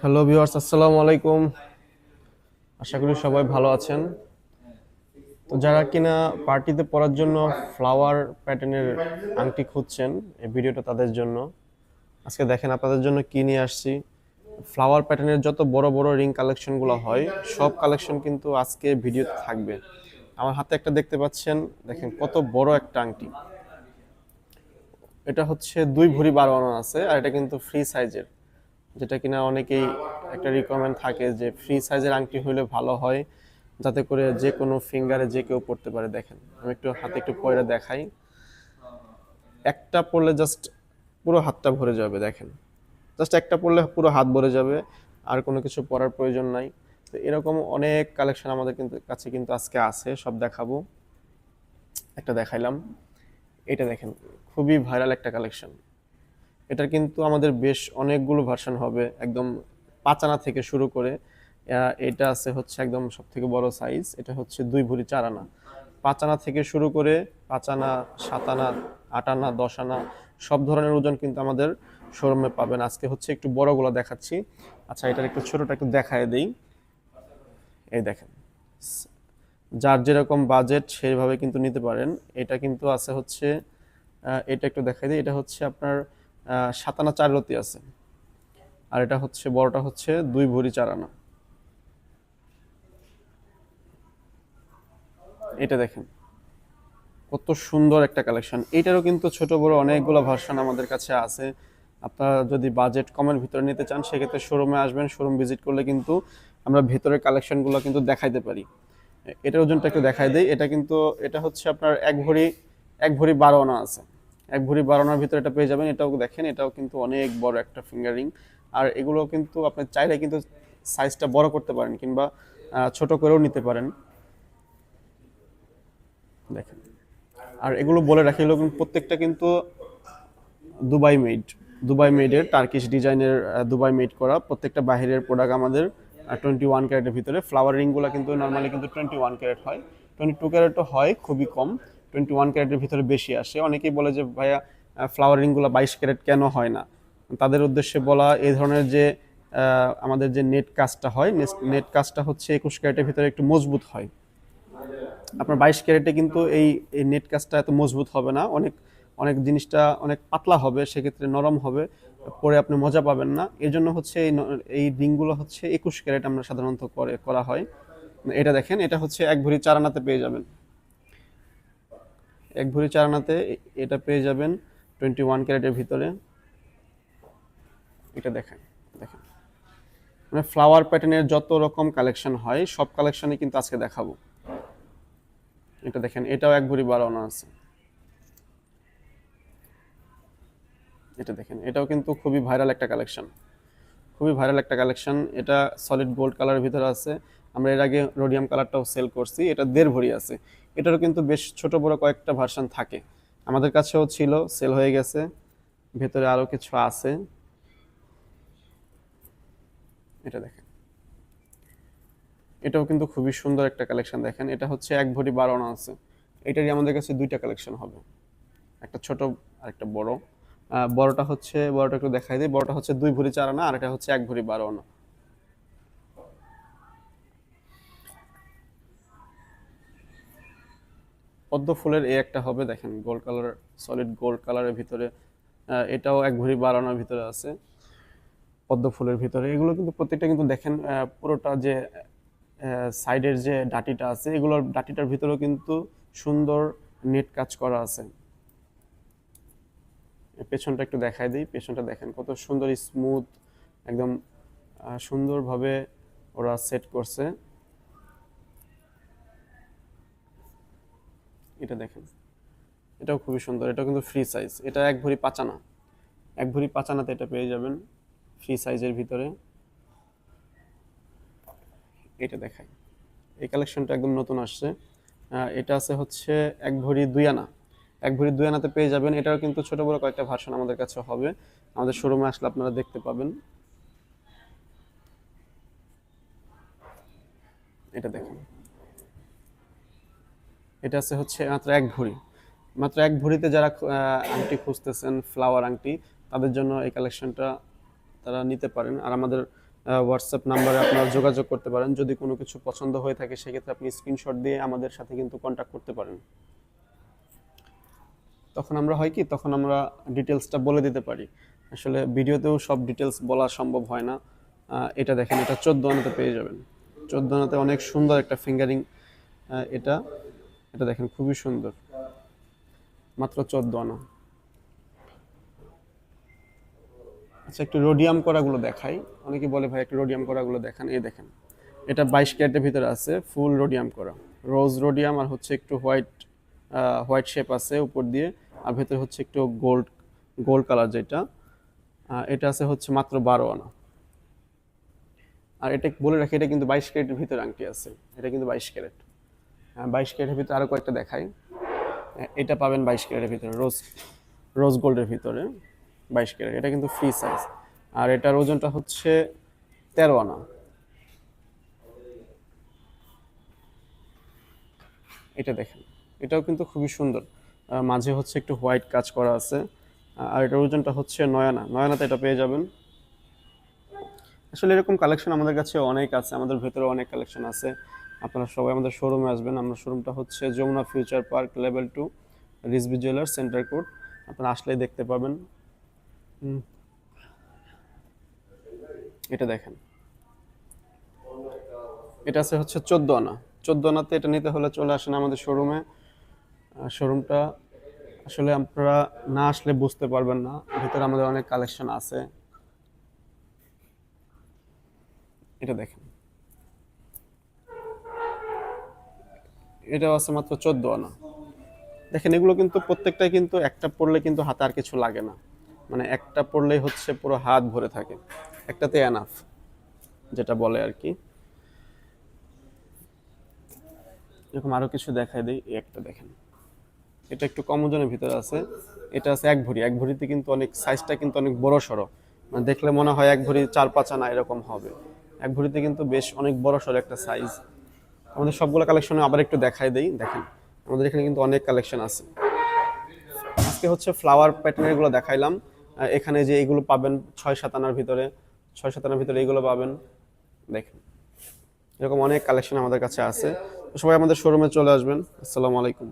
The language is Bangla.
হ্যালো ভিউয়ার্স, আসসালামু আলাইকুম। আশা করি সবাই ভালো আছেন। তো যারা কিনা পার্টিতে পরার জন্য ফ্লাওয়ার প্যাটার্নের আংটি খুঁজছেন, এই ভিডিওটা তাদের জন্য। আজকে দেখেন আপনাদের জন্য কি নিয়ে আসছি। ফ্লাওয়ার প্যাটার্নের যত বড় বড় রিং কালেকশনগুলো হয়, সব কালেকশন কিন্তু আজকে ভিডিওতে থাকবে। আমার হাতে একটা দেখতে পাচ্ছেন, দেখেন কত বড় একটা আংটি। এটা হচ্ছে 2 ভরি 12 আনা আছে, আর এটা কিন্তু ফ্রি সাইজের, যেটা কিনা অনেকেই একটা রিকোয়ারমেন্ট থাকে যে ফ্রি সাইজের আংটি হলে ভালো হয়, যাতে করে যে কোনো ফিঙ্গারে যে কেউ পড়তে পারে। দেখেন আমি একটু হাতে একটু পরে দেখাই। একটা পরলে জাস্ট পুরো হাতটা ভরে যাবে। দেখেন জাস্ট একটা পরলে পুরো হাত ভরে যাবে, আর কোনো কিছু পরার প্রয়োজন নাই। তো এরকম অনেক কালেকশন আমাদের কিন্তু কাছে কিন্তু আজকে আছে, সব দেখাবো। একটা দেখাইলাম, এটা দেখেন খুবই ভাইরাল একটা কালেকশন। এটার কিন্তু আমাদের বেশ অনেকগুলো ভার্সন হবে, একদম 5 আনা থেকে শুরু করে। এটা আছে হচ্ছে একদম সব থেকে বড় সাইজ, এটা হচ্ছে 2 ভরি 4 আনা। 5 আনা থেকে শুরু করে 5 আনা, 7 আনা, 8 আনা, 10 আনা, সব ধরনের ওজন কিন্তু আমাদের শোরুমে পাবেন। আজকে হচ্ছে একটু বড়গুলো দেখাচ্ছি। আচ্ছা, এটার একটু ছোটটা একটু দেখায় দিই। এই দেখেন, যার যেরকম বাজেট সেইভাবে কিন্তু নিতে পারেন। এটা কিন্তু আছে হচ্ছে এটা একটু দেখাই দিই। এটা হচ্ছে আপনার 7 আনা 4 রতি আছে, আর এটা হচ্ছে বড়টা হচ্ছে 2 ভরি 4 আনা। এটা দেখেন কত সুন্দর একটা কালেকশন। এটারও কিন্তু ছোট বড় অনেকগুলো ভার্সন আমাদের কাছে আছে। আপনারা যদি বাজেট কমের ভিতরে নিতে চান, সেক্ষেত্রে শোরুমে আসবেন। শোরুম ভিজিট করলে কিন্তু আমরা ভেতরের কালেকশনগুলো কিন্তু দেখাইতে পারি। এটার ওজনটা একটু দেখাই দেই। এটা কিন্তু এটা হচ্ছে আপনার 1 ভরি 12 আনা আছে। 1 ভরি 12 আনার ভিতরে এটা পেয়ে যাবেন। এটাও দেখেন, এটাও কিন্তু অনেক বড় একটা ফিঙ্গারিং। আর এগুলো কিন্তু আপনি চাইলে কিন্তু সাইজটা বড় করতে পারেন, কিংবা ছোট করেও নিতে পারেন। দেখেন, আর এগুলো বলে রাখি, এগুলো কিন্তু প্রত্যেকটা কিন্তু দুবাই মেড। দুবাই মেডের টার্কিশ ডিজাইনের, দুবাই মেড করা প্রত্যেকটা বাহিরের প্রোডাক্ট আমাদের। 21 ক্যারেটের ভিতরে ফ্লাওয়ার রিংগুলো কিন্তু নর্মালি কিন্তু 21 ক্যারেট হয়, 22 ক্যারেটও হয়, খুবই কম। 21 ক্যারেটের ভিতরে বেশি আসে। অনেকেই বলে যে ভাইয়া, ফ্লাওয়ার রিংগুলো 22 ক্যারেট কেন হয় না। তাদের উদ্দেশ্যে বলা, এই ধরনের যে আমাদের যে নেট কাজটা হয়, নেট কাজটা হচ্ছে 21 ক্যারেটের ভিতরে একটু মজবুত হয়। আপনার 22 ক্যারেটে কিন্তু এই নেট কাজটা এত মজবুত হবে না, অনেক অনেক জিনিসটা অনেক পাতলা হবে, সেক্ষেত্রে নরম হবে, পরে আপনি মজা পাবেন না। এই জন্য হচ্ছে এই রিংগুলো হচ্ছে 21 ক্যারেট আমরা সাধারণত করা হয়। এটা দেখেন, এটা হচ্ছে 1 ভরি 4 আনাতে পেয়ে যাবেন। 1 ভরি 4 আনাতে এটা পেয়ে যাবেন 21 ক্যারেটের ভিতরে। এটা দেখেন, দেখেন মানে ফ্লাওয়ার প্যাটার্নের যত রকম কালেকশন হয়, সব কালেকশনই কিন্তু আজকে দেখাবো। এটা দেখেন, এটাও 1 ভরি 12 আনা আছে। এটা দেখেন, এটাও কিন্তু খুবই ভাইরাল একটা কালেকশন, খুবই ভাইরাল একটা কালেকশন। এটা সলিড গোল্ড কালারের ভিতরে আছে। আমরা এর আগে রোডিয়াম কালারটাও সেল করছি। এটা 1.5 ভরি আছে। এটারও কিন্তু বেশ ছোট বড় কয়েকটা ভার্সন থাকে, আমাদের কাছেও ছিল, সেল হয়ে গেছে। ভেতরে আরো কিছু আছে। এটা দেখেন, এটাও কিন্তু খুবই সুন্দর একটা কালেকশন। দেখেন, এটা হচ্ছে 1 ভরি 12 আনা আছে। এটারই আমাদের কাছে দুইটা কালেকশন হবে, একটা ছোট আর একটা বড়। বড়টা একটু দেখাই দিই। বড়টা হচ্ছে 2 ভরি 4 আনা, আর এটা হচ্ছে 1 ভরি 12 আনা। পদ্ম ফুলের এই একটা হবে, দেখেন গোল্ড কালার, সলিড গোল্ড কালারের ভিতরে। এটাও 1 ভরি 12 আনার ভিতরে আছে, পদ্ম ফুলের ভিতরে। এগুলো কিন্তু প্রত্যেকটা কিন্তু দেখেন, পুরোটা যে সাইডের যে ডাটিটা আছে, এগুলোর ডাটিটার ভিতরেও কিন্তু সুন্দর নেট কাজ করা আছে। পেছনটা একটু দেখাই দিই। পেছনটা দেখেন কত সুন্দর স্মুথ, একদম সুন্দরভাবে ওরা সেট করছে। এটা দেখেন, এটাও খুবই সুন্দর। এটাও কিন্তু ফ্রি সাইজ। এটা 1 ভরি 5 আনা। 1 ভরি 5 আনাতে এটা পেয়ে যাবেন ফ্রি সাইজের ভিতরে। এটা দেখাই, এই কালেকশনটা একদম নতুন আসছে। এটা আছে হচ্ছে 1 ভরি 2 আনা। 1 ভরি 2 আনাতে পেয়ে যাবেন। এটাও কিন্তু ছোট বড় কয়েকটা ভার্সন আমাদের কাছে হবে, আমাদের শোরুমে আসলে আপনারা দেখতে পাবেন। এটা দেখেন, এটা আছে হচ্ছে মাত্র 1 ভরি। মাত্র 1 ভরিতে যারা আংটি খুঁজতেছেন, ফ্লাওয়ার আংটি, তাদের জন্য এই কালেকশনটা তারা নিতে পারেন। আর আমাদের হোয়াটসঅ্যাপ নাম্বারে আপনারা যোগাযোগ করতে পারেন। যদি কোনো কিছু পছন্দ হয়ে থাকে সেক্ষেত্রে আপনি স্ক্রিনশট দিয়ে আমাদের সাথে কিন্তু কন্ট্যাক্ট করতে পারেন। তখন আমরা হয় কি, তখন আমরা ডিটেলসটা বলে দিতে পারি। আসলে ভিডিওতেও সব ডিটেলস বলা সম্ভব হয় না। এটা দেখেন, এটা 14 আনাতে পেয়ে যাবেন। 14 আনাতে অনেক সুন্দর একটা ফিঙ্গারিং। এটা এটা দেখেন, খুবই সুন্দর, মাত্র 14 আনা। আচ্ছা, একটু রোডিয়াম করাগুলো দেখাই। অনেকে বলে ভাই একটু রোডিয়াম করাগুলো দেখান। এই দেখেন, এটা 22 ক্যারেটের ভিতরে আছে, ফুল রোডিয়াম করা, রোজ রোডিয়াম, আর হচ্ছে একটু হোয়াইট হোয়াইট শেপ আছে উপর দিয়ে, আর ভেতরে হচ্ছে একটু গোল্ড গোল্ড কালার যেটা। এটা আছে হচ্ছে মাত্র 12 আনা। আর এটা বলে রাখি, এটা কিন্তু 22 ক্যারেটের ভিতরে আংটি আছে। এটা কিন্তু 22 ক্যারেট। 22 ক্যারেটের ভিতরে আরো কয়েকটা দেখাই। এটা পাবেন 22 ক্যারেটের ভিতরে, রোজ রোজ গোল্ডের ভিতরে 22 ক্যারেট। এটা কিন্তু ফ্রি সাইজ। আর এটার ওজনটা হচ্ছে 13 আনা। এটা দেখেন, এটাও কিন্তু খুবই সুন্দর। মাঝে হচ্ছে একটু হোয়াইট কাজ করা আছে। আর এটার ওজনটা হচ্ছে 9 আনা। 9 আনাতে এটা পেয়ে যাবেন। আসলে এরকম কালেকশন আমাদের কাছে অনেক আছে, আমাদের ভেতরে অনেক কালেকশন আছে। আপনারা সবাই আমাদের শোরুমে আসবেন। আমরা শোরুমটা হচ্ছে Jamuna future park level 2, Rizvi jewellers, centre code. আপনারা আসলেই দেখতে পাবেন। হুম, এটা দেখেন, এটা আছে হচ্ছে 14 আনা। 14 আনাতে এটা নিতে হলে চলে আসেন আমাদের শোরুমে। শোরুমটা আসলে আপনারা না আসলে বুঝতে পারবেন না, ভেতরে আমাদের অনেক কালেকশন আছে। এটা দেখেন, এটাও আছে মাত্র 14 আনা। দেখেন, এগুলো কিন্তু প্রত্যেকটাই কিন্তু একটা পড়লে কিন্তু হাতে আর কিছু লাগে না। মানে একটা পড়লেই হচ্ছে পুরো হাত ভরে থাকে, একটাতে এনাফ যেটা বলে আর কি। এরকম আরো কিছু দেখাই দিই। এই একটা দেখেন, এটা একটু কম ওজনের ভিতরে আছে। এটা আছে 1 ভরি। 1 ভরিতে কিন্তু অনেক সাইজটা কিন্তু অনেক বড় সড়ো, মানে দেখলে মনে হয় 1 ভরি 4-5 আনা এরকম হবে। 1 ভরিতে কিন্তু বেশ অনেক বড় সড়ো একটা সাইজ। আমাদের সবগুলো কালেকশনে আবার একটু দেখাই দেই। দেখেন, আমাদের এখানে কিন্তু অনেক কালেকশন আছে। আজকে হচ্ছে ফ্লাওয়ার প্যাটার্নের গুলো দেখাইলাম। এখানে যে এগুলো পাবেন 6-7 আনার ভিতরে, 6-7 আনার ভিতরে এগুলো পাবেন। দেখেন, এরকম অনেক কালেকশন আমাদের কাছে আছে। তো সবাই আমাদের শোরুমে চলে আসবেন। আসসালামু আলাইকুম।